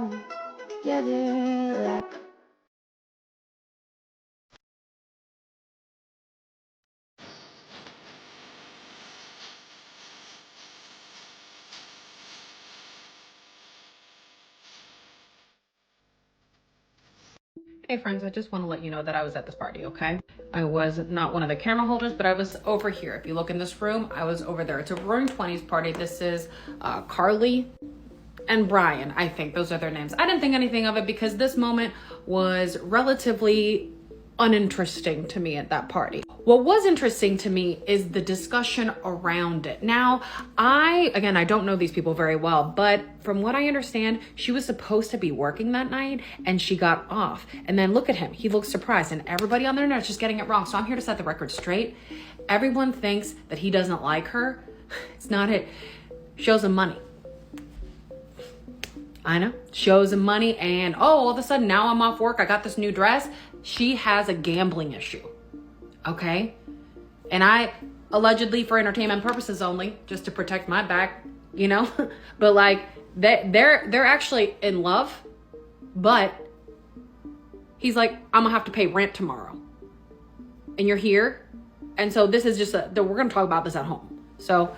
Hey friends, I just want to let you know that I was at this party, okay? I was not one of the camera holders, but I was over here. If you look in this room, I was over there. It's a Roaring 20s party. This is Carly and Brian, I think. Those are their names. I didn't think anything of it because this moment was relatively uninteresting to me at that party. What was interesting to me is the discussion around it. Now, I don't know these people very well, but from what I understand, she was supposed to be working that night and she got off. And then look at him, he looks surprised and everybody on the internet is just getting it wrong. So I'm here to set the record straight. Everyone thinks that he doesn't like her. It's not it. Shows him money. I know, shows him money and all of a sudden now I'm off work, I got this new dress. She has a gambling issue, okay? And I allegedly for entertainment purposes only, just to protect my back, you know? But like they're actually in love, but he's like, I'm gonna have to pay rent tomorrow. And you're here. And so this is just we're gonna talk about this at home. So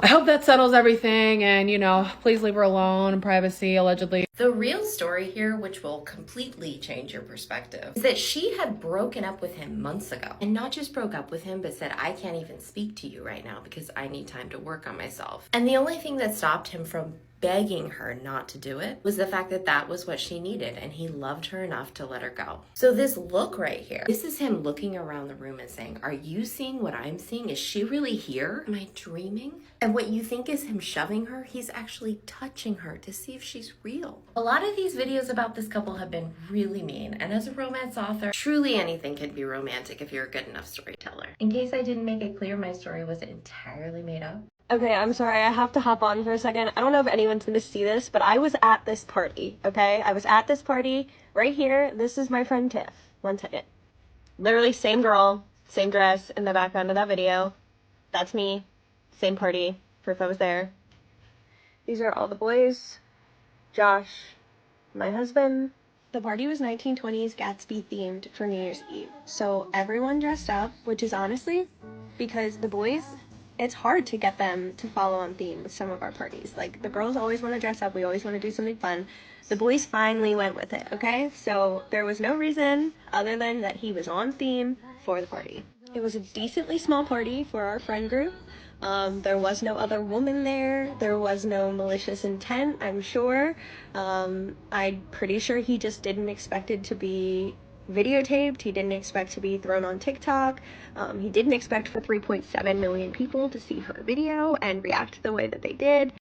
I hope that settles everything and, you know, please leave her alone, privacy, allegedly. The real story here, which will completely change your perspective, is that she had broken up with him months ago. And not just broke up with him, but said, I can't even speak to you right now because I need time to work on myself. And the only thing that stopped him from begging her not to do it was the fact that that was what she needed and he loved her enough to let her go. So this look right here, this is him looking around the room and saying, are you seeing what I'm seeing? Is she really here? Am I dreaming? And what you think is him shoving her, he's actually touching her to see if she's real. A lot of these videos about this couple have been really mean, and as a romance author, truly anything can be romantic if you're a good enough storyteller. In case I didn't make it clear, my story was entirely made up. Okay, I'm sorry, I have to hop on for a second. I don't know if anyone's gonna see this, but I was at this party, okay? I was at this party right here. This is my friend Tiff. 1 second. Literally same girl, same dress in the background of that video. That's me. Same party. Proof I was there. These are all the boys. Josh, my husband. The party was 1920s Gatsby themed for New Year's Eve. So everyone dressed up, which is honestly because the boys, it's hard to get them to follow on theme with some of our parties. Like, the girls always want to dress up. We always want to do something fun. The boys finally went with it, okay? So there was no reason other than that he was on theme for the party. It was a decently small party for our friend group. There was no other woman there. There was no malicious intent, I'm sure. I'm pretty sure he just didn't expect it to be videotaped. He didn't expect to be thrown on TikTok. He didn't expect for 3.7 million people to see her video and react the way that they did.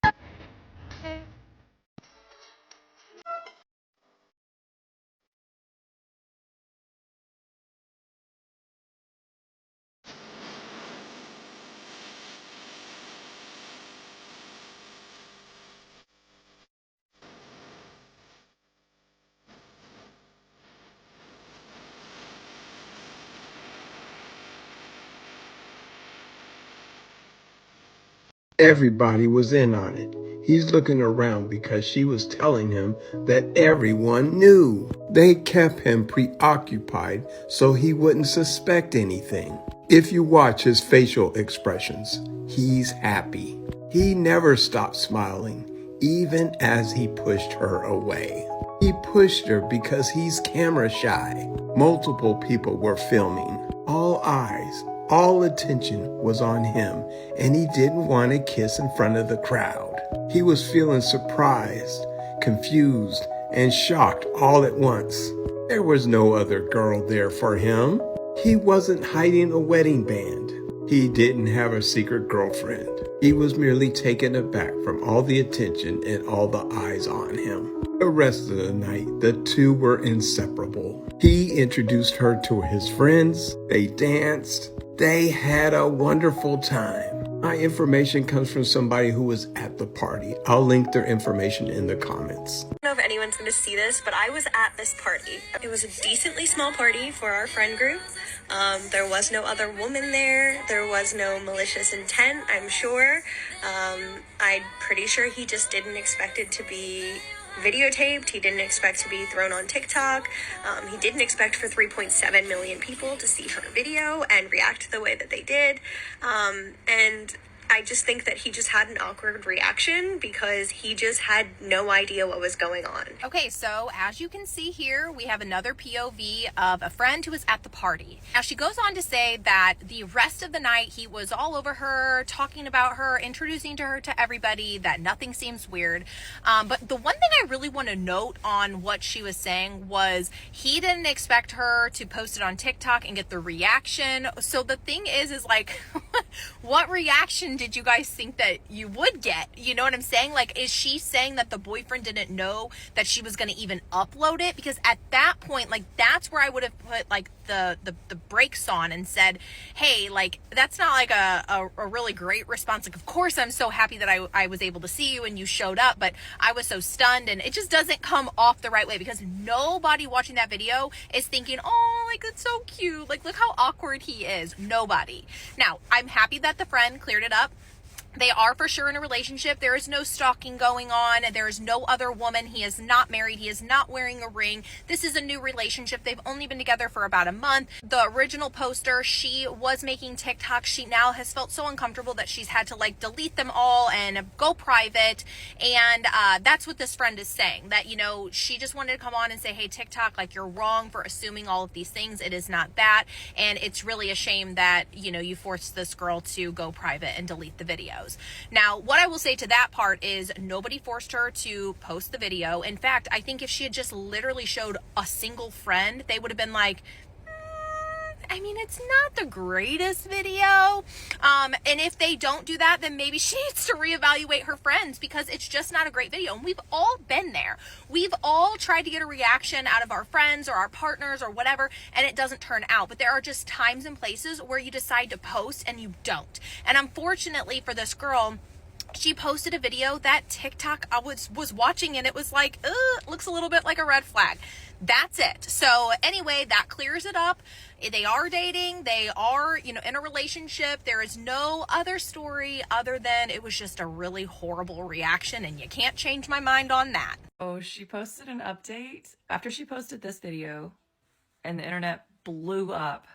Everybody was in on it. He's looking around because she was telling him that everyone knew. They kept him preoccupied so he wouldn't suspect anything. If you watch his facial expressions, he's happy. He never stopped smiling, even as he pushed her away. He pushed her because he's camera shy. Multiple people were filming. All eyes, all attention was on him, and he didn't want to kiss in front of the crowd. He was feeling surprised, confused, and shocked all at once. There was no other girl there for him. He wasn't hiding a wedding band. He didn't have a secret girlfriend. He was merely taken aback from all the attention and all the eyes on him. The rest of the night, the two were inseparable. He introduced her to his friends. They danced. They had a wonderful time. My information comes from somebody who was at the party. I'll link their information in the comments. I don't know if anyone's going to see this, but I was at this party. It was a decently small party for our friend group. There was no other woman there. There was no malicious intent, I'm sure. I'm pretty sure he just didn't expect it to be videotaped. He didn't expect to be thrown on TikTok. He didn't expect for 3.7 million people to see her video and react the way that they did. And I just think that he just had an awkward reaction because he just had no idea what was going on. Okay, so as you can see here, we have another POV of a friend who was at the party. Now she goes on to say that the rest of the night he was all over her, talking about her, introducing to her to everybody, that nothing seems weird. But the one thing I really want to note on what she was saying was he didn't expect her to post it on TikTok and get the reaction. So the thing is like, what reaction did you guys think that you would get? You know what I'm saying? Like, is she saying that the boyfriend didn't know that she was going to even upload it? Because at that point, like, that's where I would have put like the brakes on and said, hey, like, that's not like a really great response. Like, of course I'm so happy that I was able to see you and you showed up, but I was so stunned, and it just doesn't come off the right way, because nobody watching that video is thinking, oh, like, it's so cute, like, look how awkward he is. Nobody. Now, I'm happy that the friend cleared it up. They are for sure in a relationship. There is no stalking going on. There is no other woman. He is not married. He is not wearing a ring. This is a new relationship. They've only been together for about a month. The original poster, she was making TikToks. She now has felt so uncomfortable that she's had to like delete them all and go private. And that's what this friend is saying, that, you know, she just wanted to come on and say, hey, TikTok, like, you're wrong for assuming all of these things. It is not that. And it's really a shame that, you know, you forced this girl to go private and delete the video. Now, what I will say to that part is nobody forced her to post the video. In fact, I think if she had just literally showed a single friend, they would have been like, I mean, it's not the greatest video. And if they don't do that, then maybe she needs to reevaluate her friends, because it's just not a great video. And we've all been there. We've all tried to get a reaction out of our friends or our partners or whatever, and it doesn't turn out. But there are just times and places where you decide to post and you don't. And unfortunately for this girl, she posted a video that TikTok was watching, and it was like, looks a little bit like a red flag. That's it. So anyway, that clears it up. They are dating. They are, you know, in a relationship. There is no other story other than it was just a really horrible reaction, and you can't change my mind on that. Oh, she posted an update after she posted this video, and the internet blew up.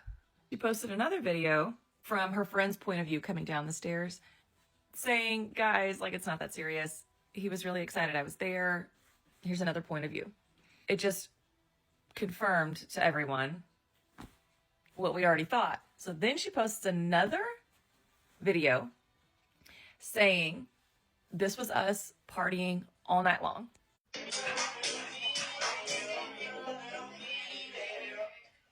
She posted another video from her friend's point of view coming down the stairs, saying, guys, like, it's not that serious. He was really excited I was there. Here's another point of view. It just confirmed to everyone what we already thought. So then she posts another video saying, this was us partying all night long.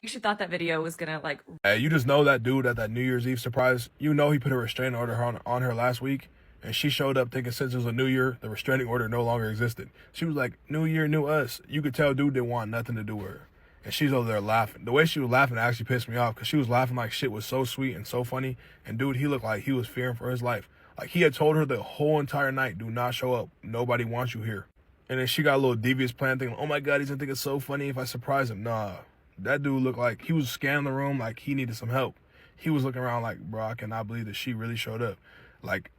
She thought that video was gonna like... Hey, you just know that dude at that New Year's Eve surprise, you know he put a restraining order on her last week, and she showed up thinking since it was a new year, the restraining order no longer existed. She was like, new year, new us. You could tell dude didn't want nothing to do with her. And she's over there laughing. The way she was laughing actually pissed me off, because she was laughing like shit was so sweet and so funny. And dude, he looked like he was fearing for his life. Like he had told her the whole entire night, do not show up. Nobody wants you here. And then she got a little devious plan thinking, oh my God, he's gonna think it's so funny if I surprise him. Nah, that dude looked like he was scanning the room like he needed some help. He was looking around like, bro, I cannot believe that she really showed up. Like,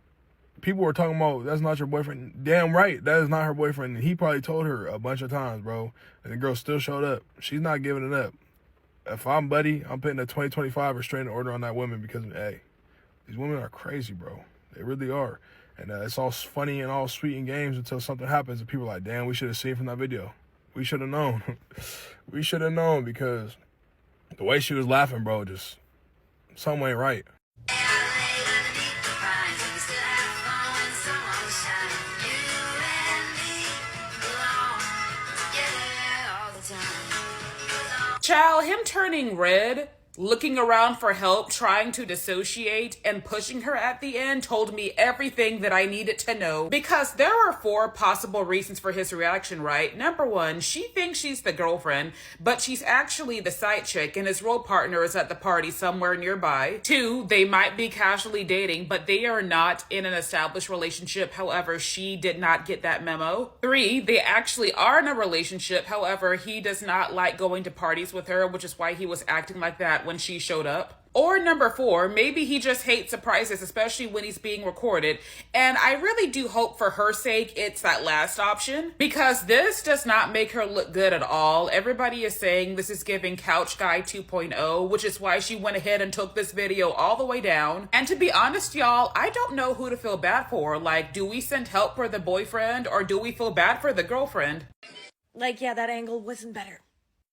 people were talking about, that's not your boyfriend. Damn right, that is not her boyfriend. And he probably told her a bunch of times, bro. And the girl still showed up. She's not giving it up. If I'm Buddy, I'm putting a 2025 restraining order on that woman, because, hey, these women are crazy, bro. They really are. And it's all funny and all sweet in games until something happens and people are like, damn, we should have seen from that video. We should have known. We should have known, because the way she was laughing, bro, just something ain't right. Child, him turning red, looking around for help, trying to dissociate, and pushing her at the end told me everything that I needed to know, because there are 4 possible reasons for his reaction, right? Number 1, she thinks she's the girlfriend, but she's actually the side chick and his role partner is at the party somewhere nearby. 2, they might be casually dating, but they are not in an established relationship. However, she did not get that memo. 3, they actually are in a relationship. However, he does not like going to parties with her, which is why he was acting like that when she showed up. Or number 4, maybe he just hates surprises, especially when he's being recorded. And I really do hope for her sake it's that last option, because this does not make her look good at all. Everybody is saying this is giving Couch Guy 2.0, which is why she went ahead and took this video all the way down. And to be honest, y'all, I don't know who to feel bad for. Like, do we send help for the boyfriend or do we feel bad for the girlfriend? Like, yeah, that angle wasn't better.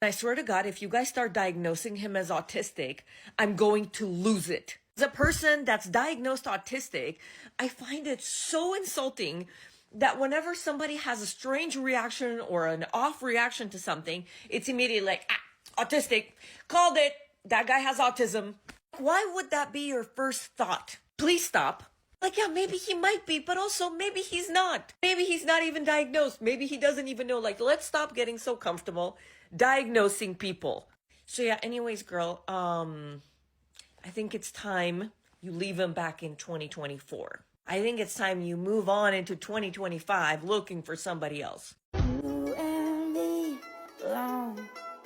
I swear to God, if you guys start diagnosing him as autistic, I'm going to lose it. As a person that's diagnosed autistic, I find it so insulting that whenever somebody has a strange reaction or an off reaction to something, it's immediately like, autistic, called it, that guy has autism. Why would that be your first thought? Please stop. Like, yeah, maybe he might be, but also maybe he's not. Maybe he's not even diagnosed. Maybe he doesn't even know. Like, let's stop getting so comfortable diagnosing people. So yeah, anyways, girl, I think it's time you leave him back in 2024. I think it's time you move on into 2025 looking for somebody else. You and me belong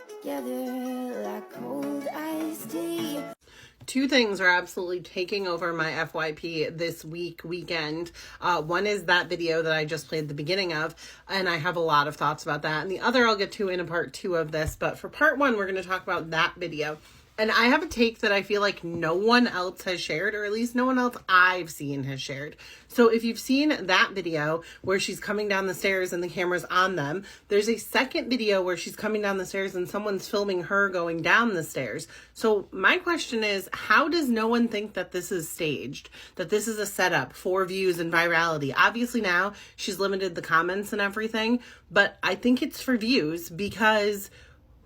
together like cold iced tea. Two things are absolutely taking over my FYP this weekend. One is that video that I just played the beginning of, and I have a lot of thoughts about that. And the other I'll get to in a part 2 of this. But for part 1, we're going to talk about that video. And I have a take that I feel like no one else has shared, or at least no one else I've seen has shared. So if you've seen that video where she's coming down the stairs and the camera's on them, there's a second video where she's coming down the stairs and someone's filming her going down the stairs. So my question is, how does no one think that this is staged, that this is a setup for views and virality? Obviously now she's limited the comments and everything, but I think it's for views, because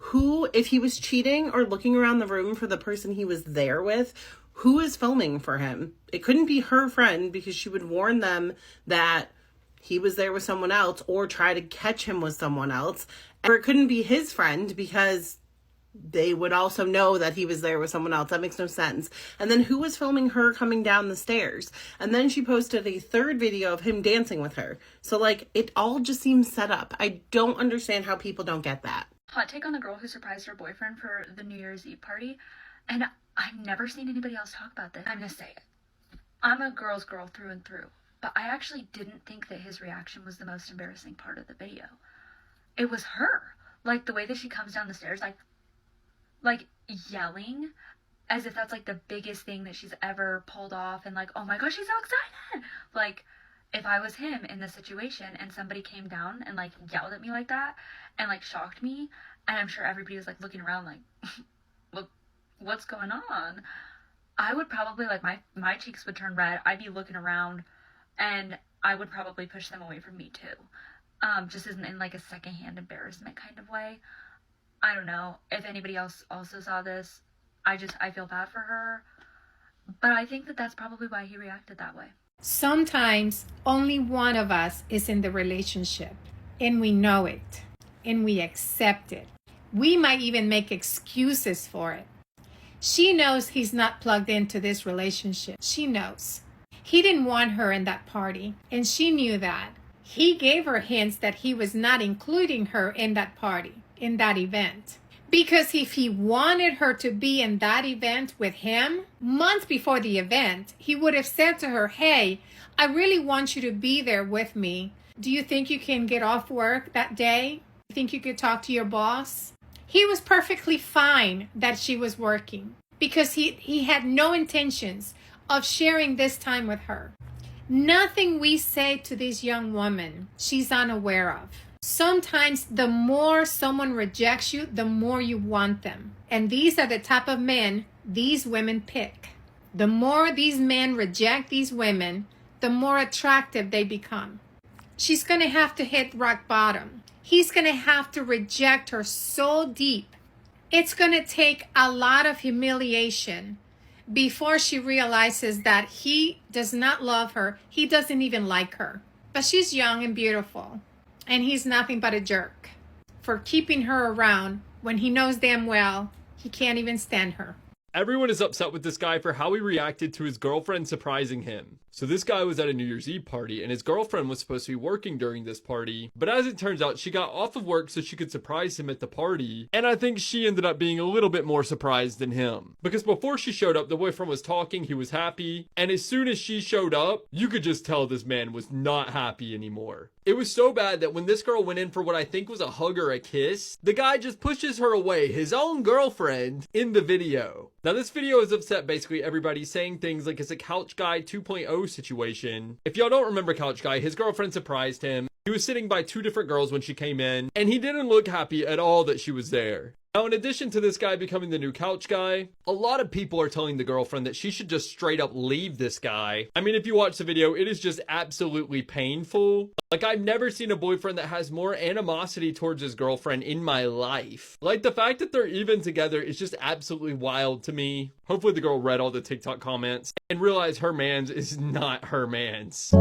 who, if he was cheating or looking around the room for the person he was there with, who is filming for him? It couldn't be her friend, because she would warn them that he was there with someone else or try to catch him with someone else. Or it couldn't be his friend, because they would also know that he was there with someone else. That makes no sense. And then who was filming her coming down the stairs? And then she posted a third video of him dancing with her. So like, it all just seems set up. I don't understand how people don't get that. Hot take on the girl who surprised her boyfriend for the New Year's Eve party. And I've never seen anybody else talk about this. I'm gonna say it. I'm a girl's girl through and through. But I actually didn't think that his reaction was the most embarrassing part of the video. It was her. Like, the way that she comes down the stairs, like yelling, as if that's like the biggest thing that she's ever pulled off. And like, oh my gosh, she's so excited. Like, if I was him in this situation and somebody came down and like yelled at me like that and like shocked me, and I'm sure everybody was like looking around like, look, what's going on? I would probably, like, my cheeks would turn red. I'd be looking around, and I would probably push them away from me too. Just in like a secondhand embarrassment kind of way. I don't know if anybody else also saw this. I feel bad for her, but I think that that's probably why he reacted that way. Sometimes only one of us is in the relationship, and we know it, and we accept it. We might even make excuses for it. She knows he's not plugged into this relationship. She knows. He didn't want her in that party, and she knew that. He gave her hints that he was not including her in that party, in that event. Because if he wanted her to be in that event with him, months before the event, he would have said to her, hey, I really want you to be there with me. Do you think you can get off work that day? You think you could talk to your boss? He was perfectly fine that she was working, because he had no intentions of sharing this time with her. Nothing we say to this young woman, she's unaware of. Sometimes the more someone rejects you, the more you want them. And these are the type of men these women pick. The more these men reject these women, the more attractive they become. She's going to have to hit rock bottom. He's going to have to reject her so deep. It's going to take a lot of humiliation before she realizes that he does not love her. He doesn't even like her. But she's young and beautiful. And he's nothing but a jerk for keeping her around when he knows damn well he can't even stand her. Everyone is upset with this guy for how he reacted to his girlfriend surprising him. So this guy was at a New Year's Eve party and his girlfriend was supposed to be working during this party, but as it turns out, she got off of work so she could surprise him at the party, and I think she ended up being a little bit more surprised than him. Because before she showed up, the boyfriend was talking, he was happy, and as soon as she showed up, you could just tell this man was not happy anymore. It was so bad that when this girl went in for what I think was a hug or a kiss, the guy just pushes her away, his own girlfriend, in the video. Now this video has upset basically everybody, saying things like it's a Couch Guy 2.0 situation. If y'all don't remember Couch Guy, his girlfriend surprised him. He was sitting by two different girls when she came in, and he didn't look happy at all that she was there. Now, in addition to this guy becoming the new couch guy, a lot of people are telling the girlfriend that she should just straight up leave this guy. I mean, if you watch the video, it is just absolutely painful. Like, I've never seen a boyfriend that has more animosity towards his girlfriend in my life. Like, the fact that they're even together is just absolutely wild to me. Hopefully the girl read all the TikTok comments and realized her man's is not her man's.